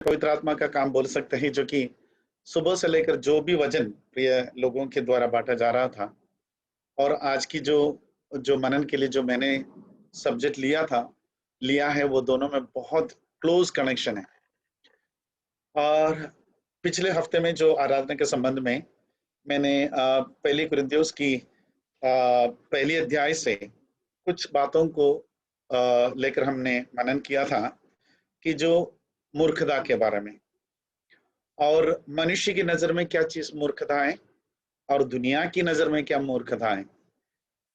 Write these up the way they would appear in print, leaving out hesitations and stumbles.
पवित्र आत्मा का काम बोल सकते हैं, जो कि सुबह से लेकर जो भी वचन प्रिय लोगों के द्वारा बांटा जा रहा था, और आज की जो जो मनन के लिए जो मैंने सब्जेक्ट लिया है, वो दोनों में बहुत क्लोज कनेक्शन है। और पिछले हफ्ते में जो आराधना के संबंध में मैंने पहली कुरिन्थियोस की पहली अध्याय से कुछ बातों को लेकर हमने मनन किया था, कि जो मूर्खता के बारे में, और मनुष्य की नजर में क्या चीज मूर्खता है और दुनिया की नजर में क्या मूर्खता है।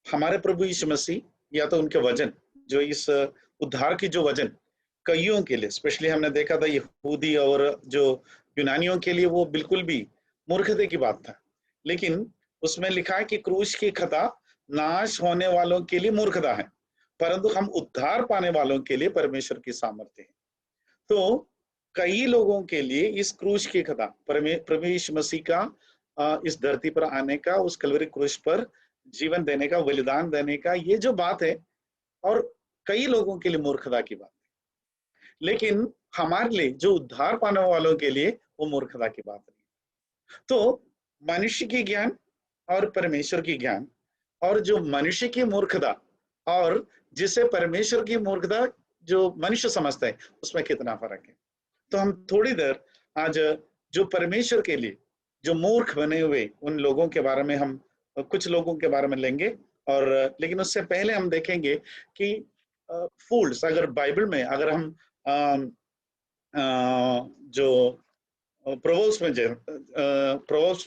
हमारे प्रभु यीशु मसीह, या तो उनके वचन, जो इस उद्धार की जो वचन कईयों के लिए, स्पेशली हमने देखा था यहूदी और जो यूनानियों के लिए, वो बिल्कुल भी मूर्खता की बात था। लेकिन उसमें लिखा है कि क्रूस की खता नाश होने वालों के लिए मूर्खता है, परंतु हम उद्धार पाने वालों के लिए परमेश्वर की सामर्थ्य है। तो कई लोगों के लिए इस क्रूस की कथा, प्रभु यीशु मसीह का इस धरती पर आने का, उस कलवरी क्रूस पर जीवन देने का, बलिदान देने का, ये जो बात है, और कई लोगों के लिए मूर्खता की बात है। लेकिन हमारे लिए, जो उद्धार पाने वालों के लिए, वो मूर्खता की बात नहीं। तो मनुष्य की ज्ञान और परमेश्वर की ज्ञान, और जो मनुष्य की मूर्खता और जिसे परमेश्वर की मूर्खता जो मनुष्य समझता है, उसमें कितना फर्क है। तो हम थोड़ी देर आज जो परमेश्वर के लिए जो मूर्ख बने हुए उन लोगों के बारे में, हम कुछ लोगों के बारे में लेंगे। और लेकिन उससे पहले हम देखेंगे कि फूल्स, अगर बाइबल में, अगर हम जो प्रोवर्ब्स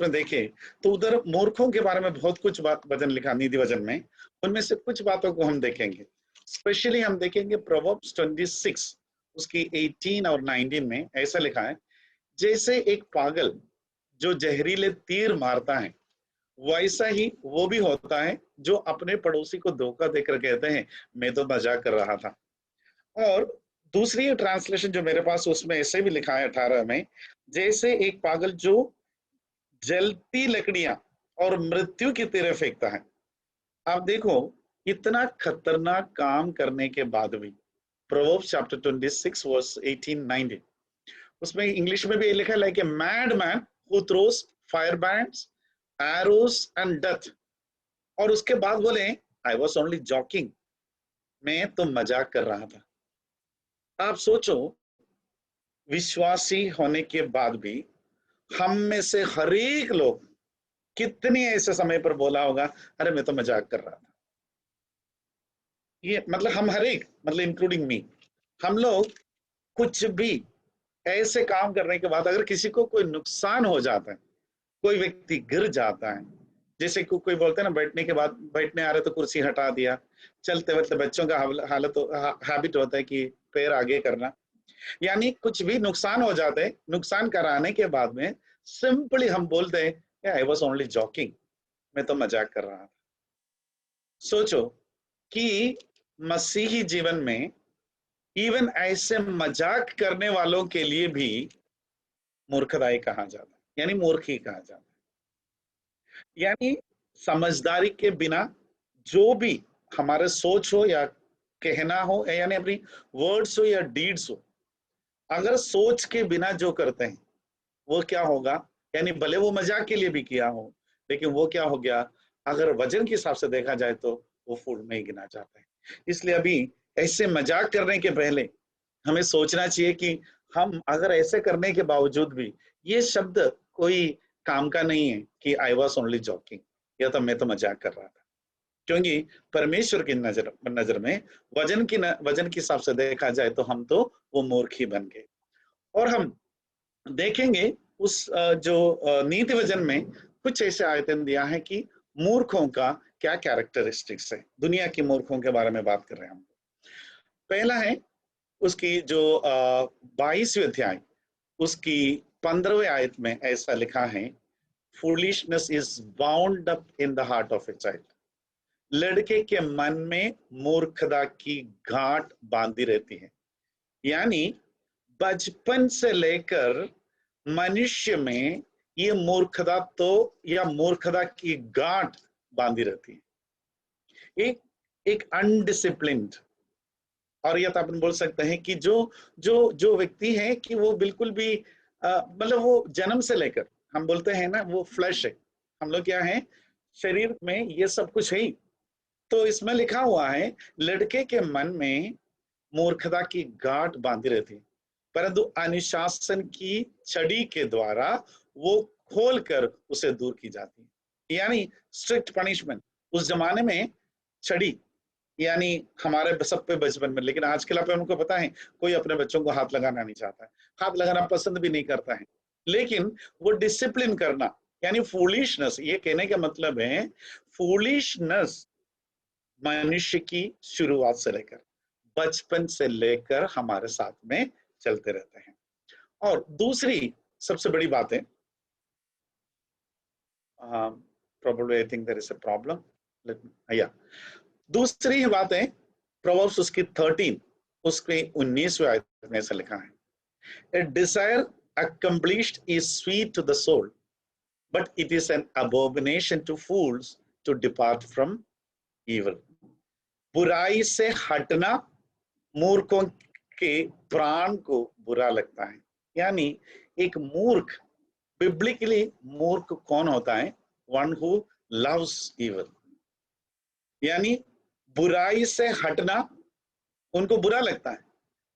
में देखें, तो उधर मूर्खों के बारे में बहुत कुछ बात वचन लिखा, नीति वचन में। उनमें से कुछ बातों को हम देखेंगे। स्पेशली हम देखेंगे प्रोवर्ब्स 26, उसकी 18 और 19 में ऐसा लिखा है, जैसे एक पागल जो जहरीले तीर मारता है, वैसा ही वो भी होता है जो अपने पड़ोसी को धोखा देकर कहते हैं, मैं तो मजाक कर रहा था। और दूसरी ट्रांसलेशन जो मेरे पास, उसमें ऐसे भी लिखा है 18 में, जैसे एक पागल जो जलती लकड़ियां और मृत्यु की तीरें फेंकता है। आप देखो, इतना खतरनाक काम करने के बाद भी, प्रोवर्ब्स चैप्टर 26 वर्स 18-19, उसमें इंग्लिश में भी लिखा है, like a mad man who throws fire bands, arrows and death. और उसके बाद बोले, आई वॉज ओनली जॉकिंग, मैं तो मजाक कर रहा था। आप सोचो, विश्वासी होने के बाद भी हम में से हर एक लोग कितने ऐसे समय पर बोला होगा, अरे मैं तो मजाक कर रहा था। ये मतलब हम हर एक, मतलब इंक्लूडिंग मी, हम लोग कुछ भी ऐसे काम करने के बाद, अगर किसी को कोई नुकसान हो जाता है, कोई व्यक्ति गिर जाता है, जैसे कोई बोलते हैं ना, बैठने के बाद, बैठने आ रहे तो कुर्सी हटा दिया, चलते वक्त बच्चों का हैबिट होता है कि पैर आगे करना, यानी कुछ भी नुकसान हो जाते हैं, नुकसान कराने के बाद में सिंपली हम बोलते हैं, आई वॉज ओनली जॉकिंग, मैं तो मजाक कर रहा था। सोचो कि मसीही जीवन में इवन ऐसे मजाक करने वालों के लिए भी मूर्खताई कहा जाता है, यानी मूर्ख ही कहा जाता है। यानी समझदारी के बिना जो भी हमारे सोच हो या कहना हो, यानी अपनी वर्ड्स हो या डीड्स हो, अगर सोच के बिना जो करते हैं, वो क्या होगा, यानी भले वो मजाक के लिए भी किया हो, लेकिन वो क्या हो गया, अगर वजन के हिसाब से देखा जाए तो वो फूड में ही गिना जाता है। इसलिए अभी ऐसे मजाक करने के पहले हमें सोचना चाहिए कि हम अगर ऐसे करने के बावजूद भी, ये शब्द कोई काम का नहीं है कि आई वॉज ओनली जॉकिंग, या तो मैं तो मजाक कर रहा था। क्योंकि परमेश्वर की नजर में वजन के हिसाब से देखा जाए तो हम तो वो मूर्ख ही बन गए। और हम देखेंगे उस जो नीति वचन में कुछ ऐसे आयतन दिया है कि मूर्खों का क्या कैरेक्टरिस्टिक्स है। दुनिया के मूर्खों के बारे में बात कर रहे हैं हम। पहला है उसकी जो 22वीं अध्याय, उसकी 15वें आयत में ऐसा लिखा है, foolishness is bound up in the heart of a child. लड़के के मन में मूर्खता की गांठ बांधी रहती है, यानी बचपन से लेकर मनुष्य में ये मूर्खता तो, या मूर्खता की गांठ बांधी रहती है। एक एक अनडिसिप्लिन्ड और या तो अपन बोल सकते हैं कि जो जो जो व्यक्ति है कि वो बिल्कुल भी मतलब वो जन्म से लेकर, हम बोलते हैं ना वो फ्लैश है, हम लोग क्या है, शरीर में ये सब कुछ है ही। तो इसमें लिखा हुआ है लड़के के मन में मूर्खता की गांठ बांधी रहती, परंतु अनुशासन की छड़ी के द्वारा वो खोलकर उसे दूर की जाती है। यानी स्ट्रिक्ट पनिशमेंट, उस जमाने में छड़ी, यानी हमारे सब पे बचपन में, लेकिन आजकल आप उनको पता है कोई अपने बच्चों को हाथ लगाना नहीं चाहता है, हाथ लगाना पसंद भी नहीं करता है। लेकिन वो डिसिप्लिन करना, यानी फूलिशनेस, ये कहने का मतलब है फूलिशनेस मनुष्य की शुरुआत से लेकर, बचपन से लेकर हमारे साथ में चलते रहते हैं। और दूसरी सबसे बड़ी बात है, probably I think there is a problem. Yeah. दूसरी बात है प्रोवर्ब्स उसकी 13 उसके 19वें आयत में ऐसा लिखा है, A desire accomplished is sweet to the soul, but it is an abomination to fools to depart from evil. बुराई से हटना मूर्खों के प्राण को बुरा लगता है। यानी एक मूर्ख, बिब्लिकली मूर्ख कौन होता है? वन हु लव्स इविल, यानी बुराई से हटना उनको बुरा लगता है,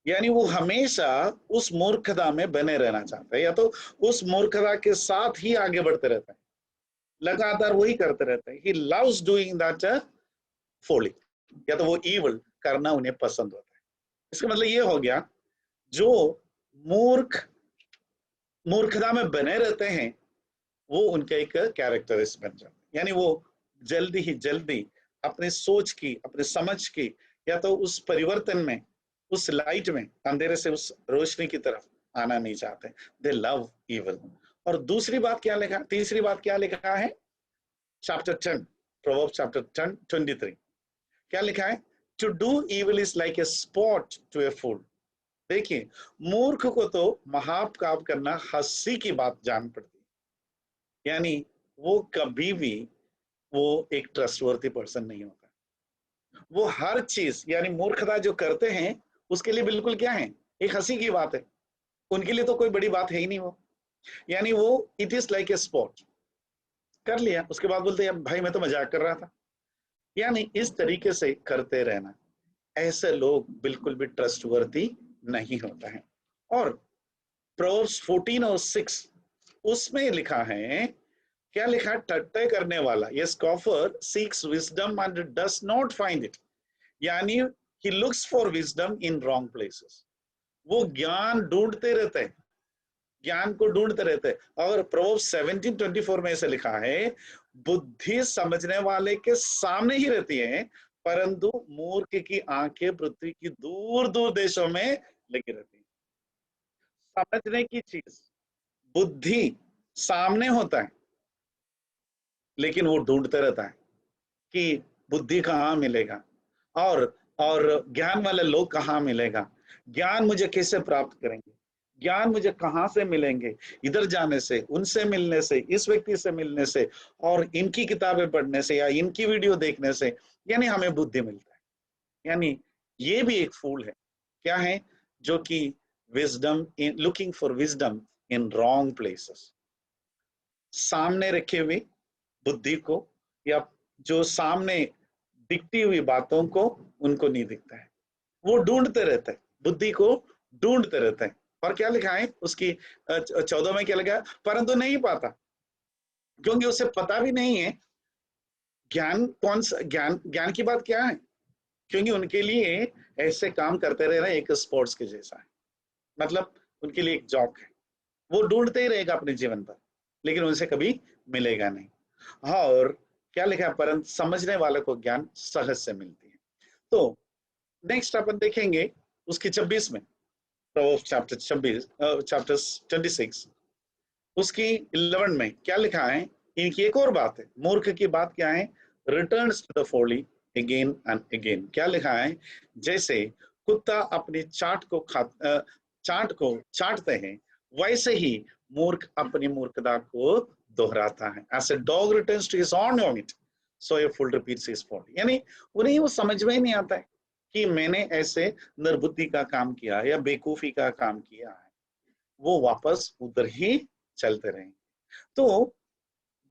यानी वो हमेशा उस मूर्खता में बने रहना चाहता है, या तो उस मूर्खता के साथ ही आगे बढ़ते रहता है, लगातार वही करते रहते हैं। ही लव्स डूइंग दैट फोली, या तो वो इविल करना उन्हें पसंद होता है। इसका मतलब ये हो गया, जो मूर्ख मूर्खता में बने रहते हैं वो उनका एक कैरेक्टरिस्ट बन जाता है, यानी वो जल्दी ही जल्दी अपने सोच की, अपने समझ की, या तो उस परिवर्तन में, उस लाइट में, अंधेरे से उस रोशनी की तरफ आना नहीं चाहते। दे लव इविल। और दूसरी बात क्या लिखा, तीसरी बात क्या लिखा है? चैप्टर 10, प्रोवर्ब्स चैप्टर 10 23 क्या लिखा है? To do evil is like a sport to a fool. देखिए, मूर्ख को तो महापाप करना हंसी की बात जान पड़ती है, यानी वो कभी भी वो एक ट्रस्टवर्थी पर्सन नहीं होता। वो हर चीज, यानी मूर्खता जो करते हैं उसके लिए बिल्कुल क्या है, एक हंसी की बात है, उनके लिए तो कोई बड़ी बात है ही नहीं वो, यानी वो it is like a spot, कर लिया उसके बाद बोलते हैं भाई मैं तो मजाक कर रहा था। यानी इस तरीके से करते रहना, ऐसे लोग बिल्कुल भी ट्रस्टवर्थी नहीं होता है। और प्रोवर्ब्स 14 और 6 उसमें लिखा है, क्या लिखा? टट्टे करने वाला, ये scoffer seeks wisdom and does not find it, यानी he looks for wisdom in wrong places. वो ज्ञान ढूंढते रहते हैं, ज्ञान को ढूंढते रहते हैं। और प्रोवर्ब्स 17:24 में ऐसे लिखा है, बुद्धि समझने वाले के सामने ही रहती है, परंतु मूर्ख की आंखें पृथ्वी की दूर दूर देशों में लगी रहती है। समझने की चीज, बुद्धि सामने होता है, लेकिन वो ढूंढते रहता है कि बुद्धि कहाँ मिलेगा, और ज्ञान वाले लोग कहाँ मिलेगा, ज्ञान मुझे कैसे प्राप्त करेंगे, ज्ञान मुझे कहाँ से मिलेंगे? इधर जाने से, उनसे मिलने से, इस व्यक्ति से मिलने से, और इनकी किताबें पढ़ने से, या इनकी वीडियो देखने से, यानी हमें बुद्धि मिलता है। यानी ये भी एक फूल है, क्या है? जो कि wisdom in looking for wisdom in wrong places, सामने रखे हुए बुद्धि को, या जो सामने दिखती हुई बातों को उनको नहीं दिखता है, वो ढूंढते रहते हैं, बुद्धि को ढूंढते रहते हैं। और क्या लिखा है उसकी 14 में क्या लिखा है? परंतु नहीं पाता, क्योंकि उसे पता भी नहीं है ज्ञान कौन सा, ज्ञान ज्ञान की बात क्या है, क्योंकि उनके लिए ऐसे काम करते रहना एक स्पोर्ट्स के जैसा है, मतलब उनके लिए एक जॉब है, वो ढूंढते ही रहेगा अपने जीवन पर, लेकिन उनसे कभी मिलेगा नहीं। और क्या लिखा है? परंतु समझने वाले को ज्ञान सहज से मिलती है। तो नेक्स्ट अपन देखेंगे उसकी 26 में, प्रोवर्ब्स चैप्टर 26 चैप्टर 26 उसकी 11 में क्या लिखा है? इनकी एक और बात है, मूर्ख की बात क्या है? Returns to the folly again and again. क्या लिखा है? जैसे कुत्ता अपनी चाट को चाटते हैं, वैसे ही मूर्ख अपनी मूर्खता को दोहराता है। As a dog returns to his own vomit, so a fool repeats his fault। यानी उन्हें वो समझ में ही नहीं आता है कि मैंने ऐसे निर्बुद्धि का काम किया है या बेवकूफी का काम किया है, वो वापस उधर ही चलते रहेंगे। तो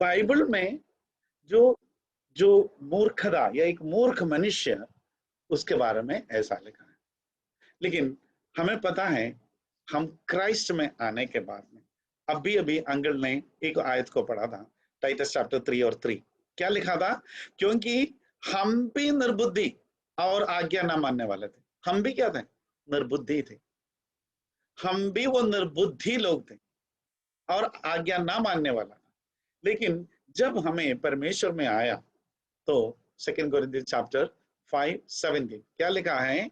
बाइबल में जो जो मूर्खता या एक मूर्ख मनुष्य, उसके बारे में ऐसा लिखा है। लेकिन हमें पता है, हम क्राइस्ट में आने के बाद में, अभी अभी अंकल ने एक आयत को पढ़ा था, टाइटस चैप्टर 3 और 3। क्या लिखा था? क्योंकि हम भी निर्बुद्धि और आज्ञा ना मानने वाले थे। हम भी क्या थे? निर्बुद्धि थे। हम भी वो निर्बुद्धि लोग थे और आज्ञा ना मानने वाला था। लेकिन जब हमें परमेश्वर में आया तो 2 कोरिन्थियंस चैप्टर 5:17 क्या लिखा है?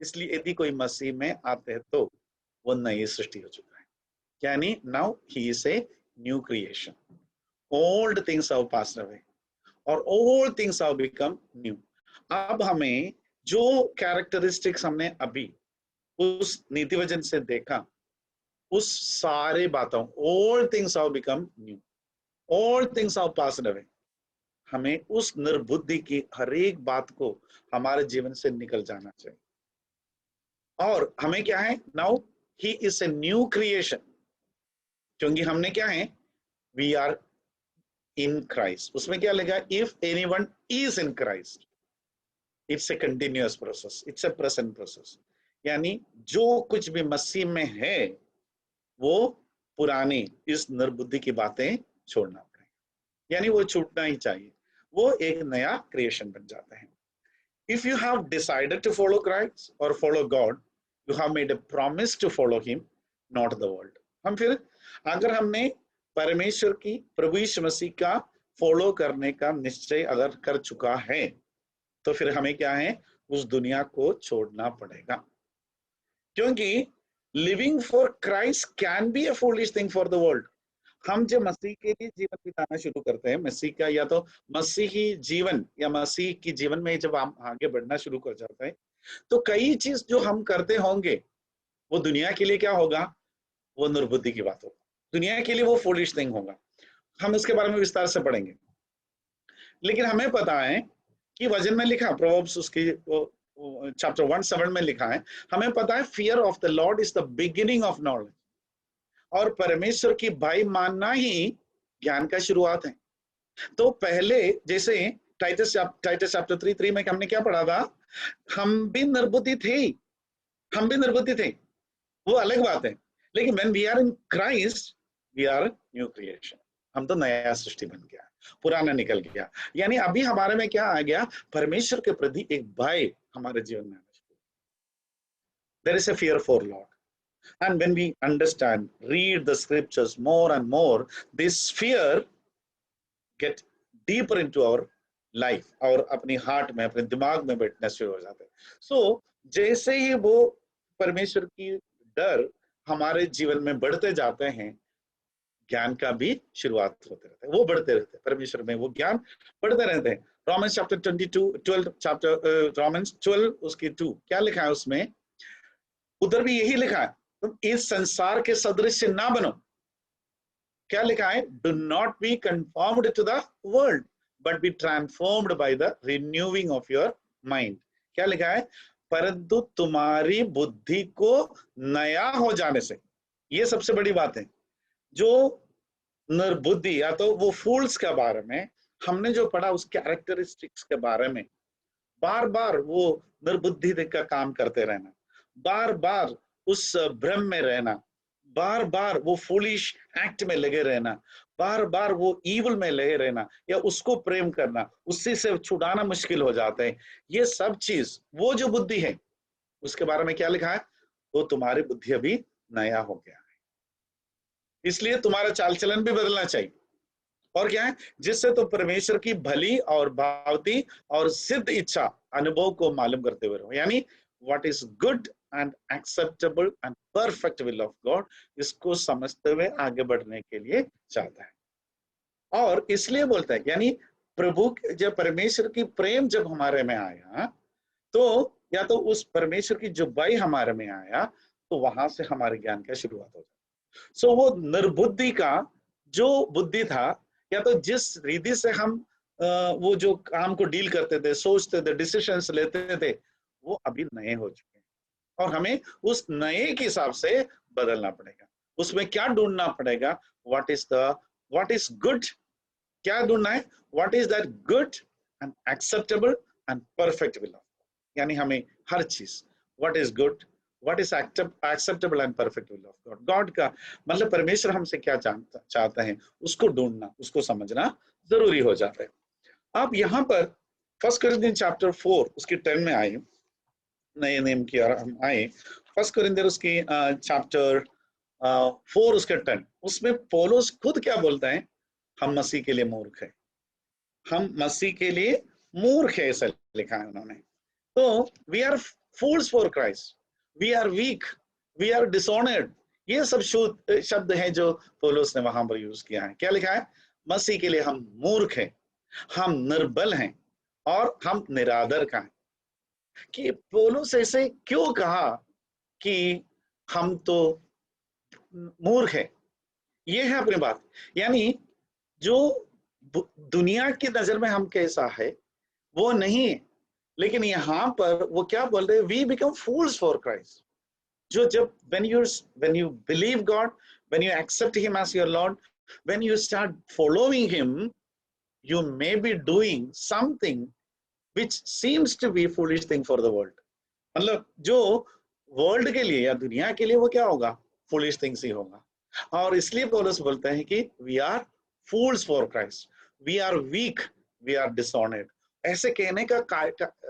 इसलिए यदि कोई मसीह में आते हैं तो वो नई सृष्टि हो चुका है, यानी now he is a new creation. Old things have passed away और all things have become new. अब हमें जो कैरेक्टरिस्टिक्स हमने अभी उस नीति वचन से देखा, उस सारे बातों, all things have become new, all things have passed away, हमें उस निर्बुद्धि की हर एक बात को हमारे जीवन से निकल जाना चाहिए। और हमें क्या है? Now he is a new creation, क्योंकि हमने क्या है? We are in Christ. उसमें क्या लिखा? If anyone is in Christ, it's a continuous process, it's a present process. यानी जो कुछ भी मसीह में है वो पुरानी इस निर्बुद्धि की बातें छोड़ना पड़ेगा, यानी वो छूटना ही चाहिए। वो एक नया क्रिएशन बन जाता है। If you have decided to follow Christ or follow God, you have made a promise to follow Him, not the world. हम फिर अगर हमने परमेश्वर की, प्रभु यीशु मसीह का फॉलो करने का निश्चय अगर कर चुका है, तो फिर हमें क्या है? उस दुनिया को छोड़ना पड़ेगा। क्योंकि living for Christ can be A foolish thing for the world. हम जब मसीह के लिए जीवन बिताना शुरू करते हैं, मसीह का या तो मसीही जीवन या मसीह की जीवन में जब हम आगे बढ़ना शुरू कर जाते हैं, तो कई चीज जो हम करते होंगे वो दुनिया के लिए क्या होगा? वो निर्बुद्धि की बात होगा, दुनिया के लिए वो फूलिश थिंग होगा। हम उसके बारे में विस्तार से पढ़ेंगे। लेकिन हमें पता है कि वचन में लिखा, प्रोवर्ब्स उसकी चैप्टर 1:7 में लिखा है, हमें पता है fear of the Lord is the beginning of knowledge. और परमेश्वर की भय मानना ही ज्ञान का शुरुआत है। तो पहले जैसे टाइटस चैप्टर 3:3 में हमने क्या पढ़ा था? हम भी निर्बुद्धि थे, हम भी निर्बुद्धि थे, वो अलग बात है। लेकिन when we are in Christ, we are new creation। हम तो नया सृष्टि बन गया, पुराना निकल गया। यानी अभी हमारे में क्या आ गया? परमेश्वर के प्रति एक भय हमारे जीवन में आना शुरू। There is a fear for Lord। And when we understand, read the scriptures more and more, this fear get deeper into our life और अपनी हार्ट में, अपने दिमाग में बैठना शुरू हो जाते हैं। So, जैसे ही वो परमेश्वर की डर हमारे जीवन में बढ़ते जाते हैं, ज्ञान का भी शुरुआत होते रहते हैं, वो बढ़ते रहते हैं परमेश्वर में, वो ज्ञान बढ़ते रहते हैं। रोमन्स चैप्टर 12 चैप्टर रोमन्स 12 उसकी 2 क्या लिखा है उसमें? उधर भी यही लिखा है, तुम इस संसार के सदृश ना बनो। क्या लिखा है? Do not be conformed to the world but be transformed by the renewing of your mind. क्या लिखा है? परंतु तुम्हारी बुद्धि को नया हो जाने से। ये सबसे बड़ी बात है। जो निर्बुद्धि या तो वो फूल्स के बारे में हमने जो पढ़ा, उस कैरेक्टरिस्टिक्स के बारे में बार बार वो निर्बुद्धि का काम करते रहना, बार बार उस भ्रम में रहना, बार बार वो फूलिश एक्ट में लगे रहना, बार बार वो ईवल में लगे रहना या उसको प्रेम करना, उससे से छुड़ाना मुश्किल हो जाता है। ये सब चीज, वो जो बुद्धि है उसके बारे में क्या लिखा है? वो तुम्हारी बुद्धि अभी नया हो गया है, इसलिए तुम्हारा चाल चलन भी बदलना चाहिए। और क्या है? जिससे तो परमेश्वर की भली और भावती और सिद्ध इच्छा अनुभव को मालूम करते हुए रहो। यानी what is good and acceptable and perfect will of God, इसको समझते हुए आगे बढ़ने के लिए चाहता है। और इसलिए बोलता है, यानी प्रभु जब परमेश्वर की प्रेम जब हमारे में आया, तो या तो उस परमेश्वर की जो भय हमारे में आया, तो वहां से हमारे ज्ञान का शुरुआत हो जाए। सो वो निर्बुद्धि का जो बुद्धि था, या तो जिस रीति से हम वो जो काम को डील करते थे, सोचते थे, डिसीजंस लेते थे, वो अभी नए हो चुके हैं और हमें उस नए के हिसाब से बदलना पड़ेगा। उसमें क्या ढूंढना पड़ेगा? व्हाट इज गुड, क्या ढूंढना है? What is that good and acceptable and perfect will of God. यानी हमें हर चीज, what is good, what is acceptable and perfect will of God, God का मतलब परमेश्वर हमसे क्या चाहता है, उसको ढूंढना, उसको समझना जरूरी हो जाता है। आप यहाँ पर 1 Corinthians chapter 4 उसकी 10 में आए, नए नेम की और हम आए 1 Corinthians उसकी चैप्टर 4 उसके 10, उसमें पौलुस खुद क्या बोलता है? हम मसीह के लिए मूर्ख है, हम मसीह के लिए मूर्ख है, ऐसा लिखा है उन्होंने। तो we are fools for Christ, we are weak, we are dishonoured, ये सब शब्द हैं जो पौलुस ने वहां पर यूज किया है। क्या लिखा है? मसीह के लिए हम मूर्ख हैं, हम निर्बल हैं और हम निरादर का है। कि पौलुस ऐसे क्यों कहा कि हम तो मूर्ख है? ये है अपनी बात। यानी जो दुनिया की नजर में हम कैसा है वो नहीं है, लेकिन यहां पर वो क्या बोल रहे हैं? We become fools for Christ. जो जब when you believe God, when you accept him as your Lord, when you start following him, you may be doing something which seems to be foolish thing for the world। मतलब जो world के लिए या दुनिया के लिए वो क्या होगा? फुलिश थिंग्स ही होगा। और इसलिए पौलुस बोलते हैं कि we are fools for Christ, we are weak, we are dishonoured. ऐसे कहने का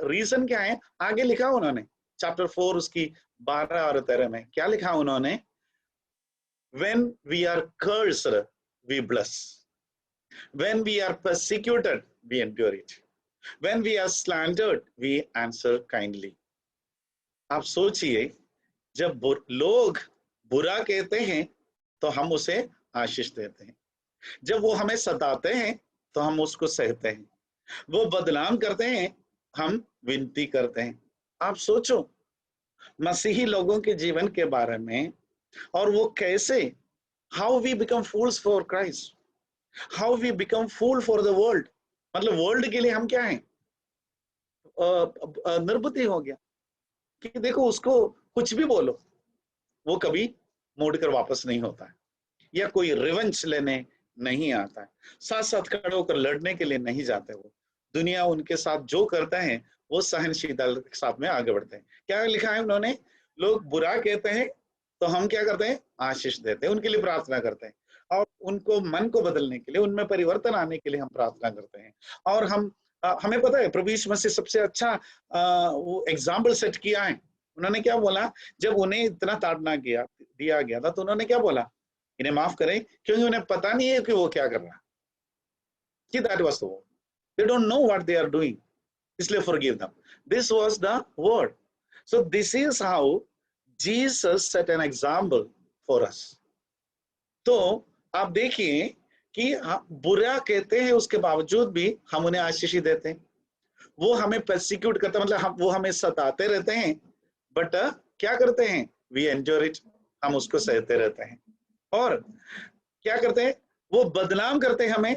रीजन क्या है? आगे लिखा उन्होंने चैप्टर 4 उसकी 12 और 13 में क्या लिखा उन्होंने? when we are cursed we bless, when we are persecuted we endure it, when we are slandered we answer kindly। आप सोचिए, जब लोग बुरा कहते हैं तो हम उसे आशीष देते हैं, जब वो हमें सताते हैं तो हम उसको सहते हैं, वो बदनाम करते हैं हम विनती करते हैं। आप सोचो मसीही लोगों के जीवन के बारे में, और वो कैसे, how we become fools for Christ, how we become fool for the world. मतलब वर्ल्ड के लिए हम क्या हैं? निर्बुद्धि हो गया कि देखो उसको कुछ भी बोलो वो कभी मोड़कर वापस नहीं होता है, या कोई रिवेंज लेने नहीं आता है, साथ साथ खड़े होकर लड़ने के लिए नहीं जाते। वो दुनिया उनके साथ जो करता है वो सहनशीलता के साथ में आगे बढ़ते हैं। क्या लिखा है उन्होंने? लोग बुरा कहते हैं तो हम क्या करते हैं? आशीष देते हैं, उनके लिए प्रार्थना करते हैं, और उनको मन को बदलने के लिए, उनमें परिवर्तन आने के लिए हम प्रार्थना करते हैं। और हमें पता है प्रभु यीशु मसीह सबसे अच्छा वो एग्जाम्पल सेट किया है। उन्होंने क्या बोला? जब उन्हें इतना ताड़ना दिया गया था तो उन्होंने क्या बोला? इन्हें माफ करें क्योंकि उन्हें पता नहीं है कि वो क्या कर रहा है। कि that was the word, they don't know what they are doing, इसलिए forgive them. This was the word. So this is how Jesus set an example for us. तो आप देखिए कि बुरा कहते हैं उसके बावजूद भी हम उन्हें आशीष देते हैं। वो हमें परसिक्यूट करते हैं, मतलब वो हमें सताते रहते हैं, बट क्या करते हैं? वी एंजॉय इट, हम उसको सहते रहते हैं। और क्या करते हैं? वो बदनाम करते हैं हमें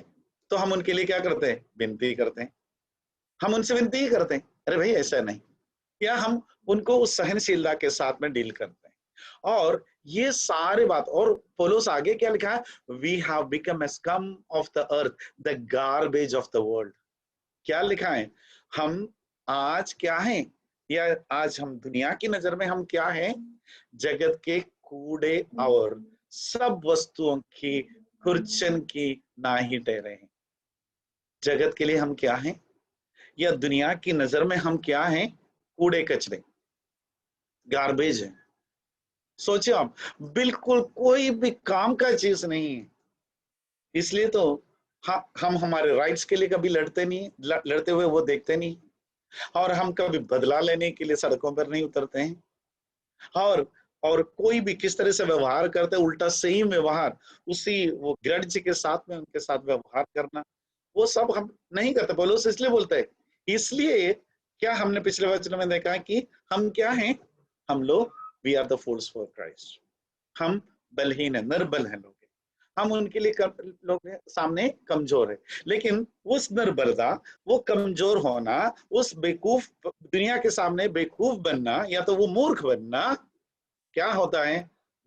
तो हम उनके लिए क्या करते हैं? विनती करते हैं, हम उनसे विनती ही करते हैं, अरे भाई ऐसा नहीं, या हम उनको उस सहनशीलता के साथ में डील करते हैं। और ये सारे बात, और पौलुस आगे क्या लिखा है? We have become a scum of the earth, the garbage of the world. क्या लिखा है? हम आज क्या हैं? या आज हम दुनिया की नजर में हम क्या हैं? जगत के कूड़े और सब वस्तुओं की खुरचन की नाहीं ठहरे हैं। जगत के लिए हम क्या हैं? या दुनिया की नजर में हम क्या हैं? कूड़े कचरे, गार्बेज है। सोचिए आप, बिल्कुल कोई भी काम का चीज नहीं है। इसलिए तो हम हमारे राइट्स के लिए कभी लड़ते नहीं, लड़ते हुए वो देखते नहीं, और हम कभी बदला लेने के लिए सड़कों पर नहीं उतरते हैं। और कोई भी किस तरह से व्यवहार करते हैं, उल्टा सेम व्यवहार, उसी वो ग्रड्ज के साथ में उनके साथ व्यवहार करना, वो सब हम नहीं करते। पौलुस इसलिए बोलते हैं, इसलिए क्या हमने पिछले वचन में देखा कि हम क्या हैं? हम लोग we are the fools for Christ, हम बलहीन है, निर्बल है लोग, हम उनके लिए लोग सामने कमजोर है, लेकिन उस निर्बलता, वो कमजोर होना, उस बेवकूफ दुनिया के सामने बेवकूफ बनना या तो वो मूर्ख बनना, क्या होता है?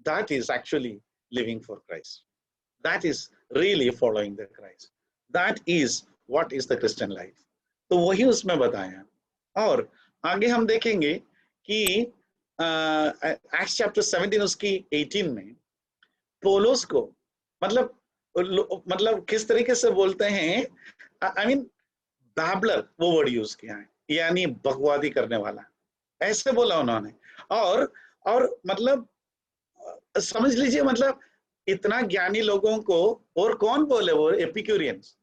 That is actually living for Christ, that is really following the Christ, that is what is the Christian life. तो वही उसमें बताया। और आगे हम देखेंगे कि एक्ट्स चैप्टर 17 उसकी 18 में पौलुस को मतलब किस तरीके से बोलते हैं, आई मीन बैबलर वो वर्ड यूज किया है, यानी बकवादी करने वाला, ऐसे बोला उन्होंने। और मतलब समझ लीजिए, मतलब इतना ज्ञानी लोगों को, और कौन बोले? वो एपिक्यूरियंस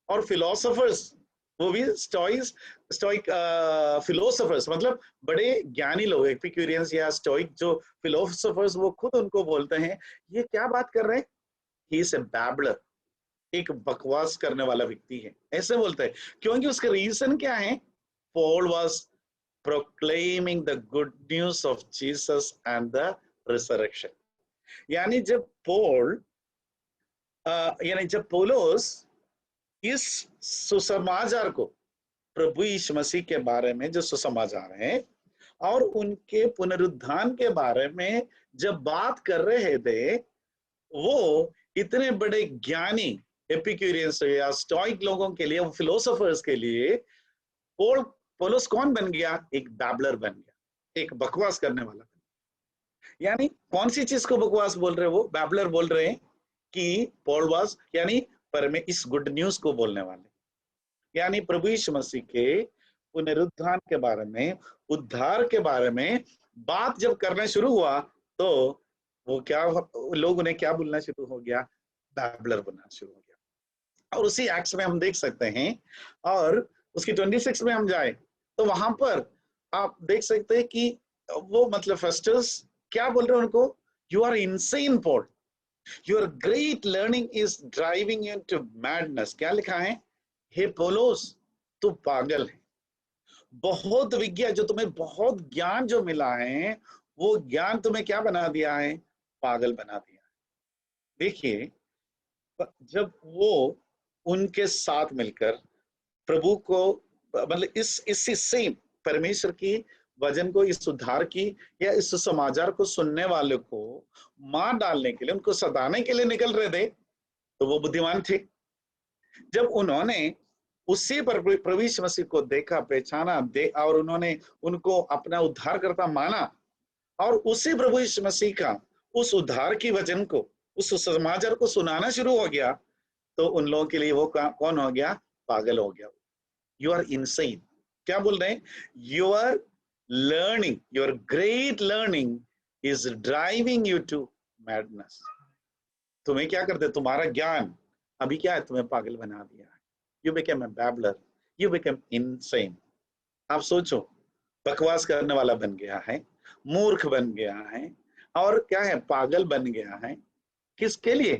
और फिलोसोफर्स, वो भी स्टोइक फिलोसोफर्स, मतलब बड़े ज्ञानी लोग, एपिक्यूरियंस या स्टोइक जो फिलोसोफर्स, वो खुद उनको बोलते हैं ये क्या बात कर रहे हैं, ही इज ए बैबलर, एक बकवास करने वाला व्यक्ति है, ऐसे बोलते हैं। क्योंकि उसका रीजन क्या है? Paul was proclaiming the good news of Jesus and the resurrection. यानी जब पौलुस इस सुसमाचार को, प्रभु यीशु मसीह के बारे में जो सुसमाचार है और उनके पुनरुत्थान के बारे में जब बात कर रहे थे, वो इतने बड़े ज्ञानी एपिक्यूरियंस या स्टोइक लोगों के लिए, फिलोसोफर्स के लिए पौलुस कौन बन गया? एक बैबलर बन गया, एक बकवास करने वाला। यानी कौन सी चीज को बकवास बोल रहे? वो बैबलर बोल रहे हैं कि पॉल वाज, यानी पर में इस गुड न्यूज को बोलने वाले, यानी प्रभु यीशु मसीह के पुनरुत्थान के बारे में, उद्धार के बारे में बात जब करना शुरू हुआ, तो वो क्या, लोग उन्हें क्या बोलना शुरू हो गया? बैबलर बनना शुरू हो गया। और उसी एक्ट्स में हम देख सकते हैं, और उसकी 26 में हम जाए तो वहां पर आप देख सकते हैं कि वो मतलब फेस्टस क्या बोल रहे हैं उनको? You are insane Paul, your great learning is driving you to madness. क्या लिखा है? हे पौलुस, तू पागल है, बहुत विज्ञान जो तुम्हें, बहुत ज्ञान जो मिला है, वो ज्ञान तुम्हें क्या बना दिया है? पागल बना दिया है। देखिए, जब वो उनके साथ मिलकर प्रभु को, मतलब इसी सेम परमेश्वर की वचन को, इस उद्धार की या इस समाचार को सुनने वाले को मार डालने के लिए, उनको सताने के लिए निकल रहे थे, तो वो बुद्धिमान थे। जब उन्होंने उसी पर प्रभु यीशु मसीह को देखा, पहचाना, और उन्होंने उनको अपना उद्धारकर्ता माना, और उसी प्रभु यीशु मसीह का उस उद्धार की वचन को, उस समाचार को सुनाना शुरू हो गया, तो उन लोगों के लिए वो कौन हो गया? पागल हो गया। You are insane. क्या बोल रहे हैं? Your learning, your great learning is driving you to madness. तुम्हें क्या करते? तुम्हारा ज्ञान अभी क्या है? तुम्हें पागल बना दिया है। You became a babbler, you became insane. आप सोचो, बकवास करने वाला बन गया है, मूर्ख बन गया है, और क्या है? पागल बन गया है। किसके लिए?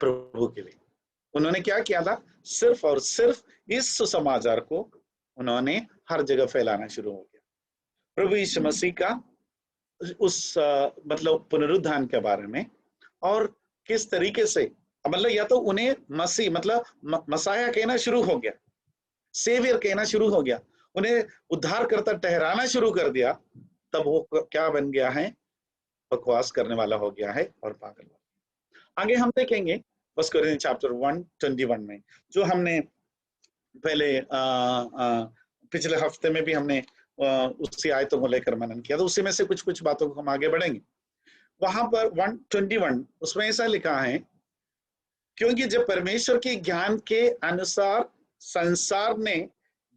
प्रभु के लिए। उन्होंने क्या किया था? सिर्फ और सिर्फ इस सुसमाचार को उन्होंने हर जगह फैलाना शुरू हो गया, प्रभु यीशु मसीह का उस मतलब पुनरुत्थान के बारे में, और किस तरीके से, मतलब या तो उन्हें मसीह मतलब मसाया कहना शुरू हो गया, सेवियर कहना शुरू हो गया, उन्हें उद्धारकर्ता ठहराना शुरू कर दिया, तब वो क्या बन गया है? बकवास करने वाला हो गया है और पागल। आगे हम देखेंगे 1 कोरिन्थियंस चैप्टर 1:21 में, जो हमने पहले पिछले हफ्ते में भी हमने उसी आयतों को लेकर मनन किया, तो उसी में से कुछ कुछ बातों को हम आगे बढ़ेंगे। वहां पर 1:21 उसमें ऐसा लिखा है, क्योंकि जब परमेश्वर के ज्ञान के अनुसार संसार ने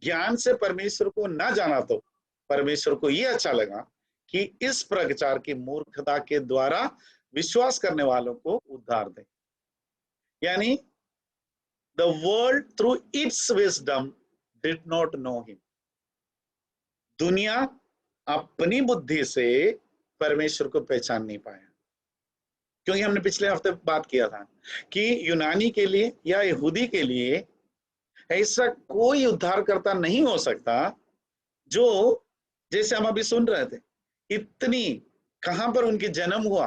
ज्ञान से परमेश्वर को ना जाना, तो परमेश्वर को यह अच्छा लगा कि इस प्रचार की मूर्खता के द्वारा विश्वास करने वालों को उद्धार दे। यानी the world through its wisdom did not know him। दुनिया अपनी बुद्धि से परमेश्वर को पहचान नहीं पाया, क्योंकि हमने पिछले हफ्ते बात किया था कि यूनानी के लिए या यहूदी के लिए ऐसा कोई उद्धारकर्ता नहीं हो सकता, जो जैसे हम अभी सुन रहे थे, इतनी कहां पर उनकी जन्म हुआ,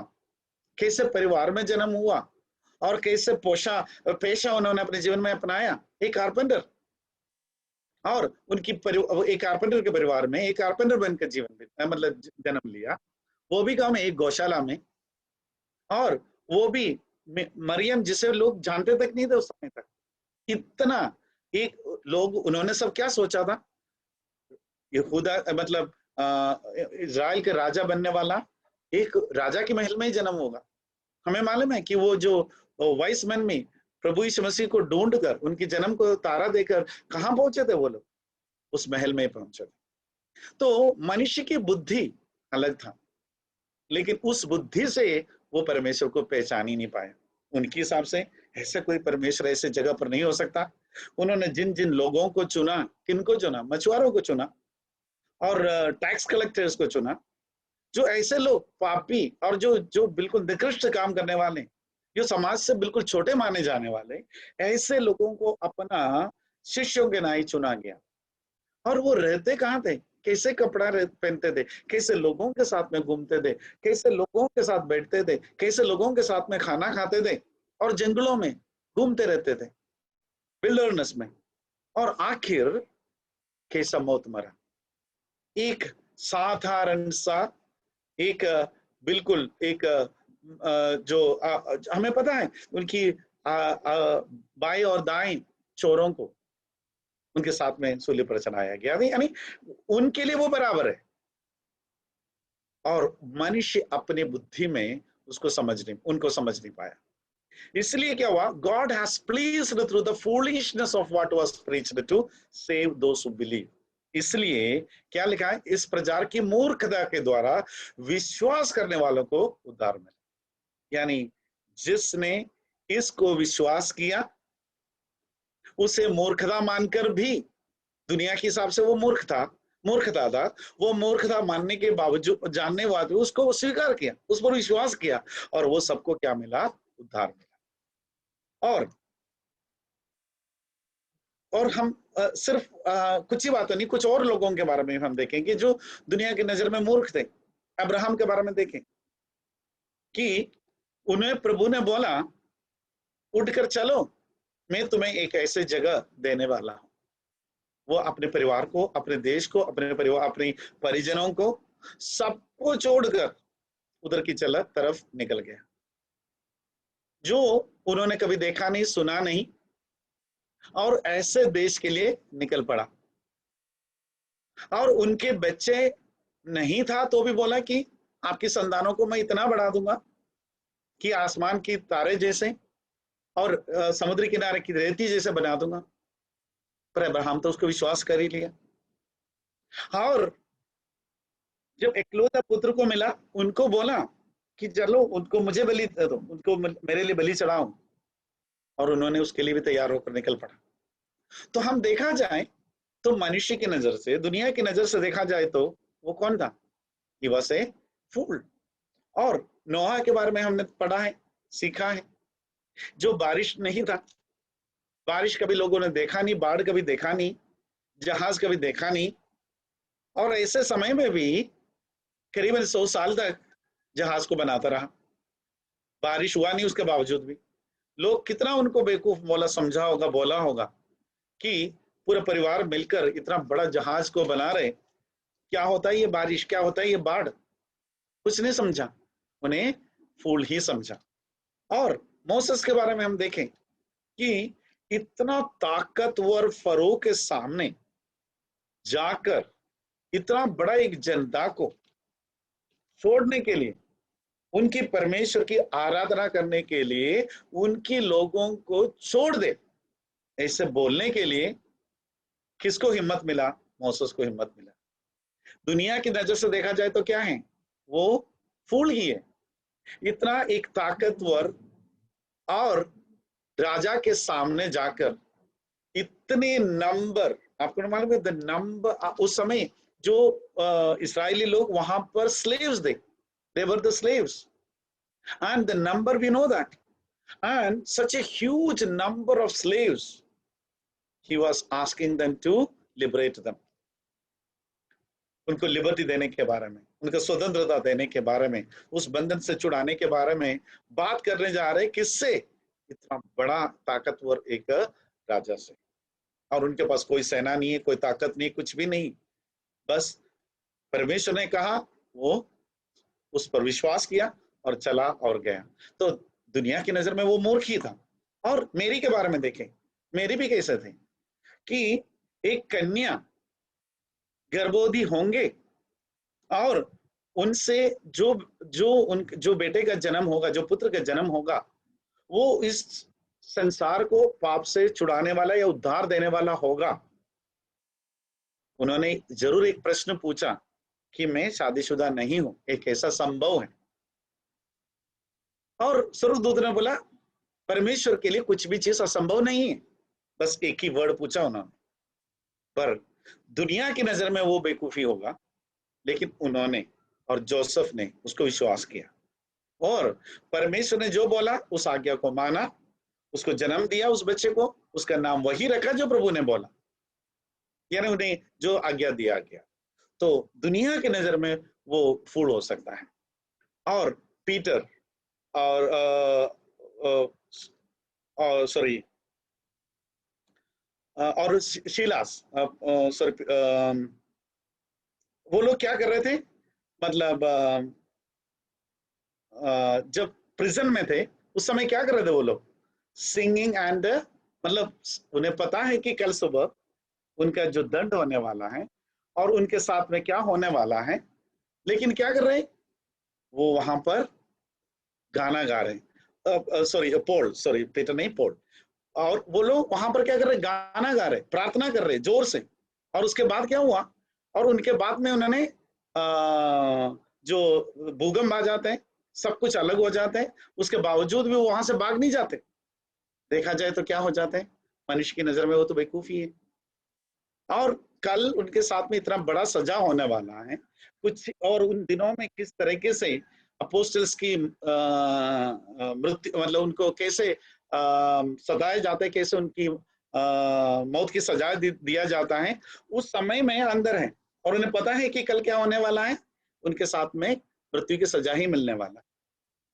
कैसे परिवार में जन्म हुआ, और कैसे पेशा उन्होंने अपने जीवन में अपनाया, एक कारपेंटर। और एक कारपेंटर के परिवार में एक कारपेंटर बनकर मतलब जन्म लिया, वो भी गांव में एक गौशाला में। और वो भी मरियम, जिसे लोग जानते तक नहीं थे उस समय तक। इतना एक लोग, उन्होंने सब क्या सोचा था, यहूदा मतलब इज़राइल के राजा बनने वाला एक राजा के महल में ही जन्म होगा। हमें मालूम है कि वो जो वाइस मैन में प्रभु यीशु मसीह को ढूंढ कर उनके जन्म को तारा देकर कहाँ पहुंचे थे वो लोग, उस महल में पहुंचे थे। तो मनुष्य की बुद्धि अलग था, लेकिन उस बुद्धि से वो परमेश्वर को पहचान ही नहीं पाया। उनके हिसाब से ऐसा कोई परमेश्वर ऐसे जगह पर नहीं हो सकता। उन्होंने जिन जिन लोगों को चुना, किनको चुना, मछुआरों को चुना और टैक्स कलेक्टर्स को चुना, जो ऐसे लोग पापी और जो जो बिल्कुल निकृष्ट काम करने वाले, जो समाज से बिल्कुल छोटे माने जाने वाले, ऐसे लोगों को अपना शिष्यों के नाई चुना गया। और वो रहते कहाँ थे, कैसे कपड़ा पहनते थे, कैसे लोगों के साथ में घूमते थे, कैसे लोगों के साथ बैठते थे, कैसे लोगों के साथ में खाना खाते थे, और जंगलों में घूमते रहते थे, विल्डरनेस में। और आखिर कैसा मौत मरा, एक साधारण सा, एक बिल्कुल एक जो हमें पता है उनकी बाएं और दाएं चोरों को उनके साथ में सूली पर चढ़ाया गया, यानी उनके लिए वो बराबर है। और मनुष्य अपने बुद्धि में उनको समझ नहीं पाया। इसलिए क्या हुआ, God has pleased through the foolishness of what was preached to save those who believe. इसलिए क्या लिखा है, इस प्रचार की मूर्खता के द्वारा विश्वास करने वालों को उद्धार मिला। यानी जिसने इसको विश्वास किया उसे मूर्खता मानकर भी, दुनिया के हिसाब से वो मूर्खता था, वो मूर्खता मानने के बावजूद, जानने बाद उसको स्वीकार किया, उस पर विश्वास किया, और वो सबको क्या मिला, उद्धार मिला। और हम सिर्फ कुछ ही बातों नहीं, कुछ और लोगों के बारे में हम देखेंगे जो दुनिया की नजर में मूर्ख थे। अब्राहम के बारे में देखें कि उन्हें प्रभु ने बोला, उठकर चलो, मैं तुम्हें एक ऐसे जगह देने वाला हूं। वो अपने परिवार को, अपने देश को, अपने परिजनों को, सबको छोड़कर उधर की तरफ निकल गया, जो उन्होंने कभी देखा नहीं, सुना नहीं, और ऐसे देश के लिए निकल पड़ा। और उनके बच्चे नहीं था तो भी बोला कि आपकी संतानों को मैं इतना बढ़ा दूंगा कि आसमान की तारे जैसे और समुद्र किनारे की रेती जैसे बना दूंगा। पर अब्राहम तो उसको विश्वास कर ही लिया। और जब एकलौता पुत्र को मिला, उनको बोला कि चलो उनको मुझे बलि दे दो, उनको मेरे लिए बलि चढ़ाओ, और उन्होंने उसके लिए भी तैयार होकर निकल पड़ा। तो हम देखा जाए तो मनुष्य की नजर से, दुनिया की नजर से देखा जाए तो वो कौन था, ही वाज ए फूल। और नोहा के बारे में हमने पढ़ा है, सीखा है, जो बारिश नहीं था, बारिश कभी लोगों ने देखा नहीं, बाढ़ कभी देखा नहीं, जहाज कभी देखा नहीं, और ऐसे समय में भी करीबन 100 साल तक जहाज को बनाता रहा, बारिश हुआ नहीं, उसके बावजूद भी लोग कितना उनको बेवकूफ समझा होगा, बोला होगा कि पूरा परिवार मिलकर इतना बड़ा जहाज को बना रहे, क्या होता है ये बारिश, क्या होता है ये बाढ़, कुछ नहीं समझा, उन्हें फूल ही समझा। और मोसेस के बारे में हम देखें कि इतना ताकतवर फरो के सामने जाकर इतना बड़ा एक जनता को छोड़ने के लिए, उनकी परमेश्वर की आराधना करने के लिए, उनकी लोगों को छोड़ दे, ऐसे बोलने के लिए किसको हिम्मत मिला, मोसेस को हिम्मत मिला। दुनिया की नजर से देखा जाए तो क्या है, वो फूल ही है। इतना एक ताकतवर और राजा के सामने जाकर इतने नंबर, आपको मालूम है द नंबर, उस समय जो इस्राएली लोग वहां पर स्लेव्स थे, they were the slaves, and the number we know that, and such a huge number of slaves, he was asking them to liberate them, उनको लिबर्टी देने के बारे में, उनको स्वतंत्रता देने के बारे में, उस बंधन से छुड़ाने के बारे में बात करने जा रहे, किससे, इतना बड़ा ताकतवर एक राजा से, और उनके पास कोई सेना नहीं है, कोई ताकत नहीं, कुछ भी नहीं, बस परमेश्वर ने कहा, वो उस पर विश्वास किया और चला और गया। तो दुनिया की नजर में वो मूर्ख ही था। और मेरी के बारे में देखें, मेरी भी कैसे थे कि एक कन्या गर्भवती होंगे और उनसे जो जो बेटे का जन्म होगा, जो पुत्र का जन्म होगा, वो इस संसार को पाप से छुड़ाने वाला या उद्धार देने वाला होगा। उन्होंने जरूर एक प्रश्न पूछा कि मैं शादीशुदा नहीं हूं, एक ऐसा संभव है? और स्वर्गदूत ने बोला, परमेश्वर के लिए कुछ भी चीज असंभव नहीं है। बस एक ही वर्ड पूछा उन्होंने, पर दुनिया की नजर में वो बेवकूफी होगा, लेकिन उन्होंने और जोसेफ ने उसको विश्वास किया, और परमेश्वर ने जो बोला उस आज्ञा को माना, उसको जन्म दिया उस बच्चे को, उसका नाम वही रखा जो प्रभु ने बोला, यानी उन्हें जो आज्ञा दिया गया। तो दुनिया की नजर में वो फूल हो सकता है। और पीटर और सॉरी और शीलास, सॉरी, वो लोग क्या कर रहे थे, मतलब जब प्रिजन में थे उस समय क्या कर रहे थे वो लोग? सिंगिंग एंड, मतलब उन्हें पता है कि कल सुबह उनका जो दंड होने वाला है और उनके साथ में क्या होने वाला है, लेकिन क्या कर रहे हैं वो? वहां पर गाना गा रहे हैं, सॉरी पोल, सॉरी पीटर नहीं, पोल। और वो लोग वहां पर क्या कर रहे? गाना गा रहे, प्रार्थना कर रहे जोर से। और उसके बाद क्या हुआ? और उनके बाद में उन्होंने जो भूकंप आ जाते हैं, सब कुछ अलग हो जाते हैं, उसके बावजूद भी वो वहां से भाग नहीं जाते। देखा जाए तो क्या हो जाते हैं? मनुष्य की नजर में वो तो बेवकूफी है। और कल उनके साथ में इतना बड़ा सजा होने वाला है कुछ, और उन दिनों में किस तरीके से अपोस्टल्स की मृत्यु, मतलब उनको कैसे सताए जाते, कैसे उनकी मौत की सजा दिया जाता है, उस समय में अंदर है। और उन्हें पता है कि कल क्या होने वाला है, उनके साथ में मृत्यु की सजा ही मिलने वाला है।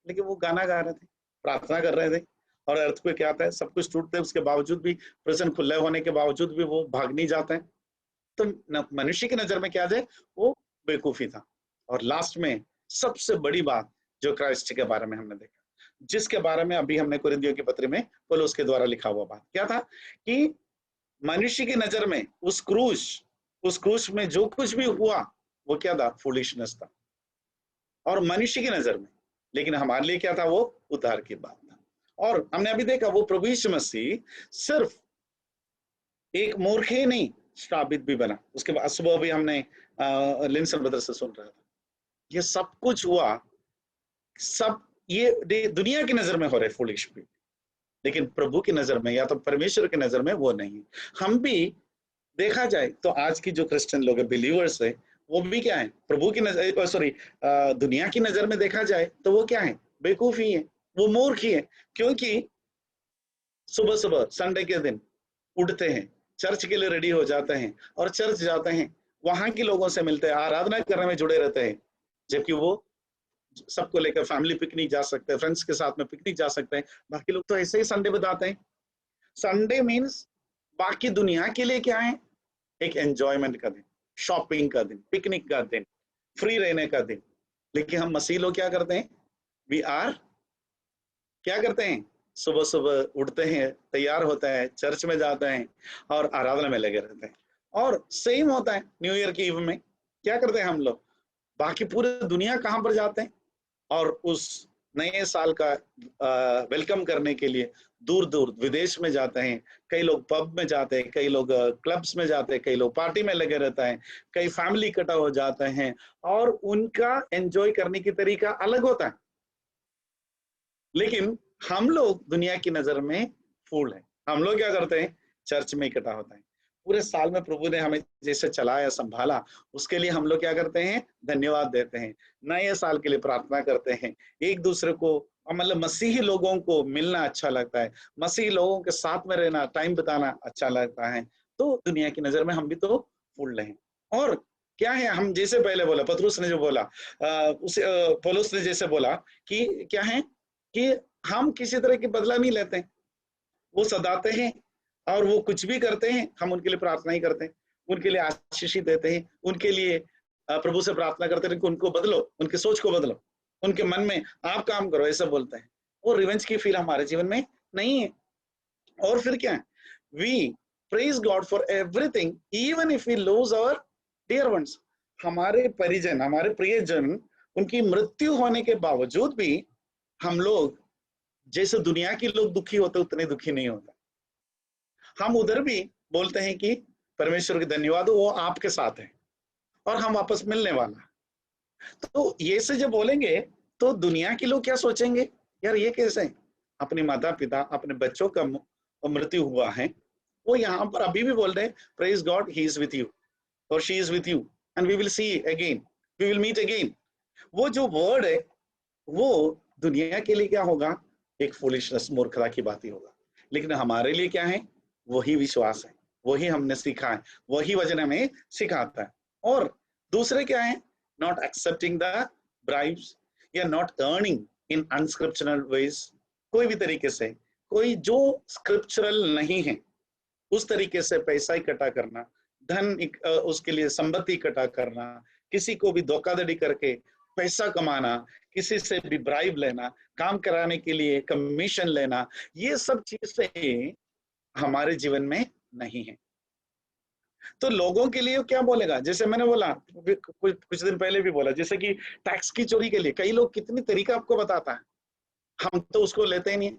लेकिन वो गाना गा रहे थे, प्रार्थना कर रहे थे, और अर्थ को क्या आता है, सब कुछ टूटते हैं, उसके बावजूद भी, प्रिजन खुले होने के बावजूद भी वो भाग नहीं जाते हैं। तो मनुष्य की नजर में क्या है, वो बेवकूफी था। और लास्ट में सबसे बड़ी बात जो क्राइस्ट के बारे में हमने देखा, जिसके बारे में अभी हमने कुरिन्थियों की पत्री में पौलुस के द्वारा लिखा हुआ बात क्या था, कि मनुष्य की नजर में उस क्रूस में जो कुछ भी हुआ वो क्या था? फूलिशनेस था, और मनुष्य की नजर में। लेकिन हमारे लिए क्या था? वो उद्धार की बात था। और हमने अभी देखा वो प्रभु यीशु मसीह सिर्फ एक मूर्ख ही नहीं, श्रापित भी बना। उसके बाद सुबह भी हमने लिंसन ब्रदर से सुन रहा था, ये सब कुछ हुआ, सब ये दुनिया की नजर में हो रहे फूलिश भी, लेकिन प्रभु की नजर में या तो परमेश्वर की नजर में वो नहीं। हम भी देखा जाए तो आज की जो क्रिश्चियन लोग है, बिलीवर्स है, वो भी क्या है? प्रभु की नजर, सॉरी, दुनिया की नजर में देखा जाए तो वो क्या है? बेवकूफ ही है, वो मूर्ख ही है। क्योंकि सुबह सुबह संडे के दिन उठते हैं, चर्च के लिए रेडी हो जाते हैं और चर्च जाते हैं, वहां के लोगों से मिलते हैं, आराधना करने में जुड़े रहते हैं, जबकि वो सबको लेकर फैमिली पिकनिक जा सकते हैं, फ्रेंड्स के साथ में पिकनिक जा सकते हैं। बाकी लोग तो ऐसे ही संडे बताते हैं। संडे मीन्स बाकी दुनिया के लिए क्या है? एक एंजॉयमेंट का दिन, शॉपिंग का दिन, पिकनिक का दिन, फ्री रहने का दिन। लेकिन हम मसीह लोग क्या करते हैं? वी आर क्या करते हैं? सुबह सुबह उठते हैं, तैयार होते हैं, चर्च में जाते हैं और आराधना में लगे रहते हैं। और सेम होता है न्यू ईयर की ईव में, क्या करते हैं हम लोग? बाकी पूरी दुनिया कहां पर जाते हैं? और उस नए साल का वेलकम करने के लिए दूर दूर विदेश में जाते हैं। कई लोग पब में जाते हैं, कई लोग क्लब्स में जाते हैं, कई लोग पार्टी में लगे रहते हैं, कई फैमिली इकट्ठा हो जाते हैं, और उनका एंजॉय करने की तरीका अलग होता है। लेकिन हम लोग दुनिया की नजर में फूल हैं। हम लोग क्या करते हैं? चर्च में इकट्ठा होता है। पूरे साल में प्रभु ने हमें जैसे चलाया, संभाला, उसके लिए हम लोग क्या करते हैं? धन्यवाद देते हैं। नए साल के लिए प्रार्थना करते हैं, एक दूसरे को, मतलब मसीही लोगों को मिलना अच्छा लगता है, मसीही लोगों के साथ में रहना, टाइम बिताना अच्छा लगता है। तो दुनिया की नजर में हम भी तो फूल हैं। और क्या है, हम जैसे पहले बोला, पतरुस ने जो बोला, उसे पौलुस ने जैसे बोला कि क्या है कि हम किसी तरह की बदला नहीं लेते हैं, वो सदाते हैं और वो कुछ भी करते हैं, हम उनके लिए प्रार्थना ही करते हैं, उनके लिए आशीष ही देते हैं, उनके लिए प्रभु से प्रार्थना करते हैं कि उनको बदलो, उनकी सोच को बदलो, उनके मन में आप काम करो, ऐसा बोलते हैं। वो रिवेंज की फील हमारे जीवन में नहीं है। और फिर क्या है, we praise God for everything even if we lose our dear ones. हमारे परिजन, हमारे प्रियजन, उनकी मृत्यु होने के बावजूद भी हम लोग जैसे दुनिया के लोग दुखी होते उतने दुखी नहीं होते। हम उधर भी बोलते हैं कि परमेश्वर के धन्यवाद हो, वो आपके साथ है और हम वापस मिलने वाला। तो ये से जब बोलेंगे तो दुनिया के लोग क्या सोचेंगे, यार ये कैसे, अपने माता पिता, अपने बच्चों का मृत्यु हुआ है, वो यहाँ पर अभी भी बोल रहे हैं praise God, he is with you और she is with you and we will see again, we will meet again. वो जो वर्ड है वो दुनिया के लिए क्या होगा, एक फूलिशनेस, मूर्खता की बात ही होगा, लेकिन हमारे लिए क्या है, वही विश्वास है, वही हमने सीखा है, वही वचन हमें सिखाता है। और दूसरे क्या है, नॉट एक्सेप्टिंग द ब्राइब्स या नॉट अर्निंग इन अनस्क्रिप्चरल वेज, कोई भी तरीके से, कोई जो स्क्रिप्चरल नहीं है उस तरीके से पैसा इकट्ठा करना, धन उसके लिए संपत्ति इकट्ठा करना, किसी को भी धोखाधड़ी करके पैसा कमाना, किसी से भी ब्राइब लेना, काम कराने के लिए कमीशन लेना, ये सब चीजें हमारे जीवन में नहीं है। तो लोगों के लिए क्या बोलेगा, जैसे मैंने बोला कुछ दिन पहले भी बोला, जैसे कि टैक्स की चोरी के लिए कई लोग कितनी तरीका आपको बताता है, हम तो उसको लेते ही नहीं,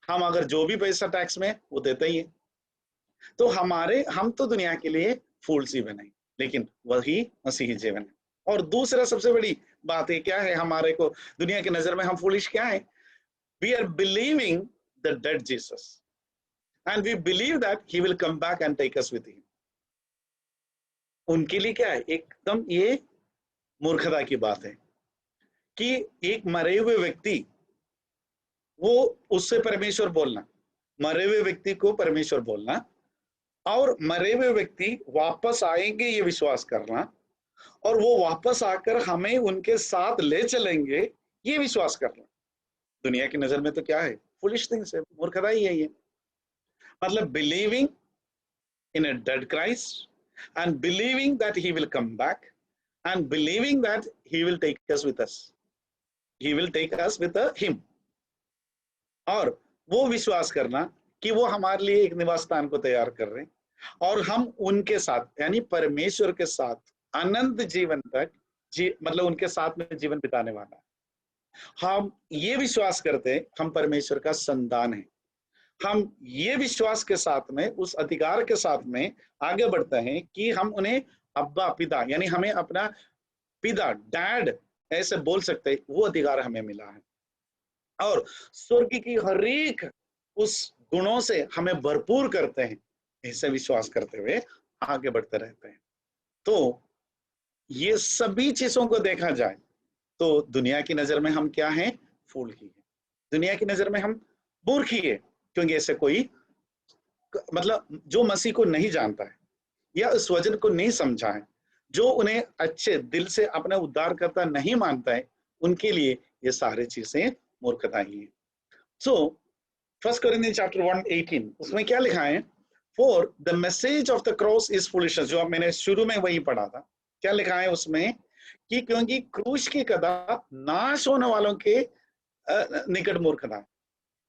हम अगर जो भी पैसा टैक्स में वो देते ही है। तो हम तो दुनिया के लिए फूल सी बने, लेकिन वही मसीही जीवन है। और दूसरा सबसे बड़ी बात है क्या है, हमारे को दुनिया की नजर में हम फूलिश क्या है, we are believing the dead Jesus and we believe that he will come back and take us with him. उनके लिए क्या है, एकदम ये मूर्खता की बात है कि एक मरे हुए व्यक्ति, वो उससे परमेश्वर बोलना, मरे हुए व्यक्ति को परमेश्वर बोलना, और मरे हुए व्यक्ति वापस आएंगे ये विश्वास करना, और वो वापस आकर हमें उनके साथ ले चलेंगे ये विश्वास करना, दुनिया की नजर में तो क्या है, फुलिश थिंग्स है, मूर्खता ही है ये। मतलब believing in a dead Christ and believing that he will come back and believing that he will take us with us, he will take us with him, और वो विश्वास करना कि वो हमारे लिए एक निवास स्थान को तैयार कर रहे हैं और हम उनके साथ यानी परमेश्वर के साथ अनंत जीवन तक मतलब उनके साथ में जीवन बिताने वाला है। हम ये विश्वास करते हैं हम परमेश्वर का संतान है, हम ये विश्वास के साथ में, उस अधिकार के साथ में आगे बढ़ते हैं कि हम उन्हें अब्बा पिता यानी हमें अपना पिता डैड ऐसे बोल सकते हैं, वो अधिकार हमें मिला है। और स्वर्ग की हर एक उस गुणों से हमें भरपूर करते हैं, ऐसे विश्वास करते हुए आगे बढ़ते रहते हैं। तो ये सभी चीजों को देखा जाए तो दुनिया की नजर में हम क्या हैं, फूल ही है, दुनिया की नजर में हम मूर्ख ही है, क्योंकि ऐसे कोई मतलब जो मसीह को नहीं जानता है या उस वचन को नहीं समझा है, जो उन्हें अच्छे दिल से अपना उद्धारकर्ता नहीं मानता है, उनके लिए ये सारी चीजें मूर्खता ही है। सो फर्स्ट कोरिन्थियंस चैप्टर 1:18 उसमें क्या लिखा है, for the message of the cross is foolishness, जो मैंने शुरू में वही पढ़ा था। क्या लिखा है उसमें कि क्योंकि क्रूस की कदा नाश होने वालों के निकट मूर्खता है।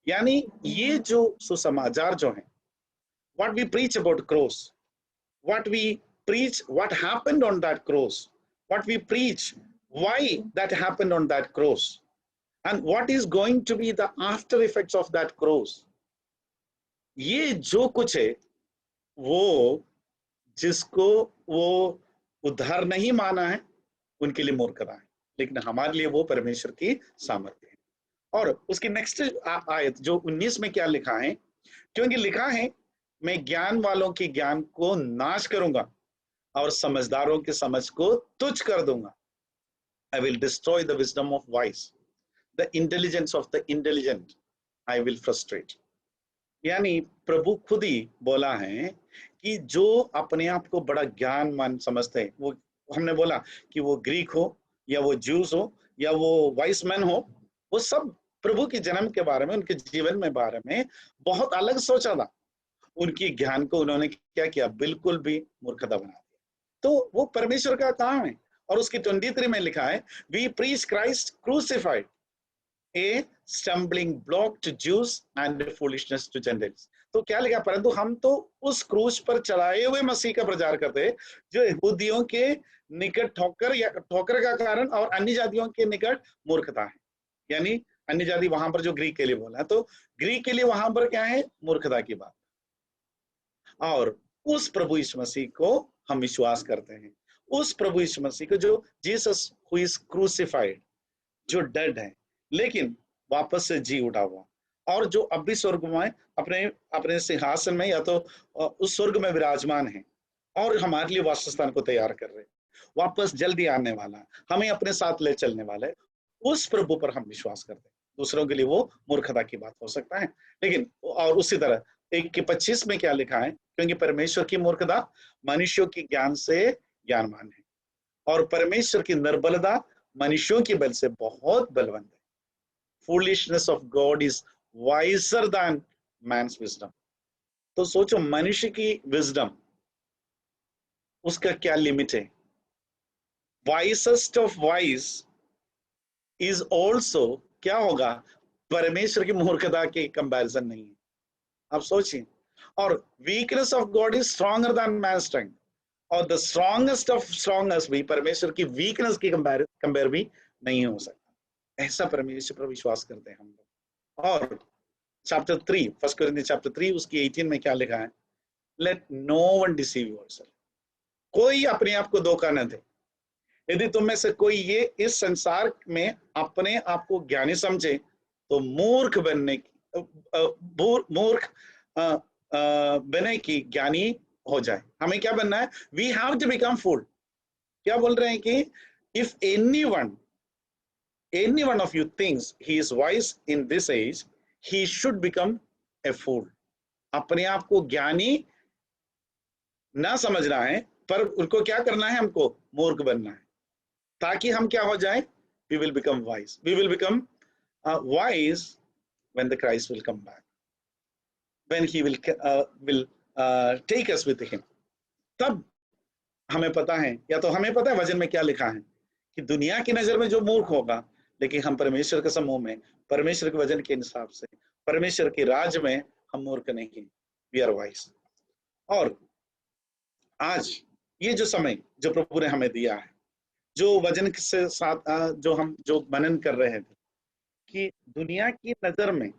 यानी ये जो सुसमाचार जो है, what we preach about cross, what we preach, what happened on that cross, what we preach, why that happened on that cross, and what is going to be the after effects of that cross, ये जो कुछ है वो जिसको वो उद्धार नहीं माना है उनके लिए मूर्खता है, लेकिन हमारे लिए वो परमेश्वर की सामर्थ्य है। और उसकी नेक्स्ट आयत जो 19 में क्या लिखा है, क्योंकि लिखा है मैं ज्ञान वालों के ज्ञान को नाश करूंगा और समझदारों की समझ को तुच्छ कर दूंगा। I will destroy the wisdom of wise, the intelligence of the intelligent I will frustrate। यानी प्रभु खुद ही बोला है कि जो अपने आप को बड़ा ज्ञानवान समझते हैं, वो हमने बोला कि वो ग्रीक हो या वो ज्यूस हो या वो वाइस मैन हो, वो सब प्रभु के जन्म के बारे में, उनके जीवन में बारे में बहुत अलग सोचा था। उनकी ज्ञान को उन्होंने क्या किया, बिल्कुल भी मूर्खता बना दिया। तो वो परमेश्वर का काम है। और उसकी 23 में लिखा है, we preach Christ crucified, a stumbling block to Jews and foolishness to Gentiles. तो क्या लिखा, परंतु हम तो उस क्रूस पर चढ़ाए हुए मसीह का प्रचार करते हैं, जो यहूदियों के निकट ठोकर या ठोकर का कारण और अन्य जातियों के निकट मूर्खता है। यानी अन्य जाति वहां पर जो ग्रीक के लिए बोला है, तो ग्रीक के लिए वहां पर क्या है, मूर्खता की बात। और उस प्रभु यीशु मसीह को हम विश्वास करते हैं, उस प्रभु यीशु मसीह को जो जीसस हु इज क्रूसिफाइड, जो डेड है लेकिन वापस से जी उठा हुआ, और जो अब भी स्वर्ग में अपने अपने सिंहासन में या तो उस स्वर्ग में विराजमान है और हमारे लिए वासस्थान को तैयार कर रहे, वापस जल्दी आने वाला, हमें अपने साथ ले चलने वाला है, उस प्रभु पर हम विश्वास करते हैं। दूसरों के लिए वो मूर्खता की बात हो सकता है, लेकिन और उसी तरह 1:25 में क्या लिखा है, क्योंकि परमेश्वर की मूर्खता मनुष्यों की ज्ञान से ज्ञानवान है, और परमेश्वर की निर्बलता मनुष्यों की बल से बहुत बलवंत है। Foolishness of God is wiser than man's wisdom. तो सोचो, मनुष्य की विजडम, उसका क्या लिमिट है। Wisest of wise is also क्या होगा, परमेश्वर की मूर्खता के कंपैरिजन नहीं है। आप सोचिए, और weakness of God is stronger than man strength, और द स्ट्रॉन्गेस्ट ऑफ स्ट्रॉन्गेस्ट भी परमेश्वर की वीकनेस की कंपेयर भी नहीं हो सकता। ऐसा परमेश्वर पर विश्वास करते हैं हम लोग। और चैप्टर 3, 1 कोरिन्थियंस चैप्टर 3 उसकी 18 में क्या लिखा है, let no one deceive yourself. कोई अपने आप को धोखा न दे। यदि तुम में से कोई ये इस संसार में अपने आप को ज्ञानी समझे, तो मूर्ख बनने की मूर्ख बने की ज्ञानी हो जाए। हमें क्या बनना है, we have to become fool. क्या बोल रहे हैं कि if anyone of you thinks he is wise in this age, he should become a fool. अपने आप को ज्ञानी ना समझना है, पर उनको क्या करना है, हमको मूर्ख बनना है, ताकि हम क्या हो जाए, we will become wise. We will become wise when the Christ will come back, when he will take us with him. तब हमें पता है, या तो हमें पता है वचन में क्या लिखा है कि दुनिया की नजर में जो मूर्ख होगा, लेकिन हम परमेश्वर के समूह में, परमेश्वर के वचन के हिसाब से, परमेश्वर के राज में हम मूर्ख नहीं, we are wise. और आज ये जो समय जो प्रभु ने हमें दिया है, जो वचन से साथ जो हम जो मनन कर रहे थे, कि दुनिया की नजर में